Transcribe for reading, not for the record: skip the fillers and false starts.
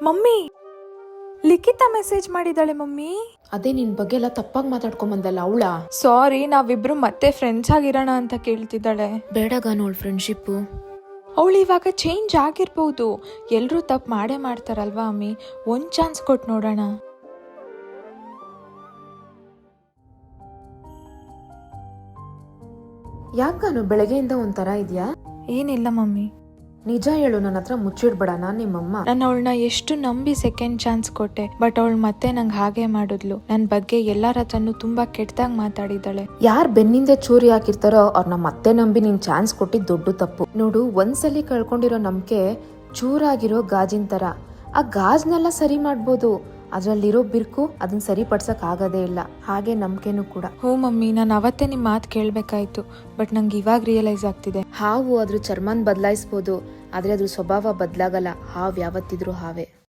Mummy, ಲಿಖಿತ message ಮಾಡಿದಾಳೆ mummy. ಅದೇ ನಿನ್ ಬಗ್ಗೆ ಎಲ್ಲ ತಪ್ಪಾಗಿ ಮಾತಾಡ್ಕೊಂಬಂದಲ್ಲ ಅವಳ. ಸಾರಿ, ನಾವಿಬ್ರು ಮತ್ತೆ ಫ್ರೆಂಡ್ಸ್ ಆಗಿರೋಣ ಅಂತ ಕೇಳ್ತಿದ್ದಾಳೆ. ಬೇಡಗ ನೋಡ್ ಫ್ರೆಂಡ್ಶಿಪ್ಪು. ಅವಳು ಇವಾಗ ಚೇಂಜ್ ಆಗಿರ್ಬೋದು. ಎಲ್ಲರೂ ತಪ್ಪು ಮಾಡೇ ಮಾಡ್ತಾರಲ್ವಾ ಅಮ್ಮಿ. ಒಂದು ಚಾನ್ಸ್ ಕೊಟ್ಟು ನೋಡೋಣ. ಯಾಕಾನು ಬೆಳಗ್ಗೆಯಿಂದ ಒಂಥರ ಇದೆಯಾ? ಏನಿಲ್ಲ ಮಮ್ಮಿ. ನಿಜ ಹೇಳು, ನನ್ನ ಹತ್ರ ಮುಚ್ಚಿಡ್ಬೇಡ. ನಾನು ನಿಮ್ಮಮ್ಮ. ನಾನು ಅವಳನ್ನ ಎಷ್ಟು ನಂಬಿ ಸೆಕೆಂಡ್ ಚಾನ್ಸ್ ಕೊಟ್ಟೆ, ಬಟ್ ಅವಳು ಮತ್ತೆ ನಂಗೆ ಹಾಗೆ ಮಾಡಿದ್ಲು. ನನ್ನ ಬಗ್ಗೆ ಎಲ್ಲರ ಹತ್ರನೂ ತುಂಬಾ ಕೆಟ್ಟದಾಗಿ ಮಾತಾಡಿದ್ದಾಳೆ. ಯಾರ್ ಬೆನ್ನಿಂದೆ ಚೂರಿ ಹಾಕಿರ್ತಾರೋ ಅವ್ರನ್ನ ಮತ್ತೆ ನಂಬಿ ನೀನ್ ಚಾನ್ಸ್ ಕೊಟ್ಟಿದ್ ದೊಡ್ಡ ತಪ್ಪು. ನೋಡು, ಒಂದ್ಸಲಿ ಕಳ್ಕೊಂಡಿರೋ ನಂಬಿಕೆ ಚೂರಾಗಿರೋ ಗಾಜಿನ ತರ. ಆ ಗಾಜ್ನೆಲ್ಲ ಸರಿ ಮಾಡ್ಬೋದು, ಅದ್ರಲ್ಲಿರೋ ಬಿರ್ಕು ಅದನ್ನ ಸರಿಪಡ್ಸಕ್ ಆಗದೇ ಇಲ್ಲ. ಹಾಗೆ ನಂಬಿಕೆನೂ ಕೂಡ. ಹೋ ಮಮ್ಮಿ, ನಾನು ಅವತ್ತೇ ನಿಮ್ಮ ಮಾತು ಕೇಳಬೇಕಾಯ್ತು, ಬಟ್ ನಂಗೆ ಇವಾಗ ರಿಯಲೈಸ್ ಆಗ್ತಿದೆ. ಹಾವು ಅದ್ರ ಚರ್ಮನ್ ಬದಲಾಯಿಸ್ಬೋದು, ಆದ್ರೆ ಅದ್ರ ಸ್ವಭಾವ ಬದಲಾಗಲ್ಲ. ಹಾವು ಯಾವತ್ತಿದ್ರು ಹಾವೇ.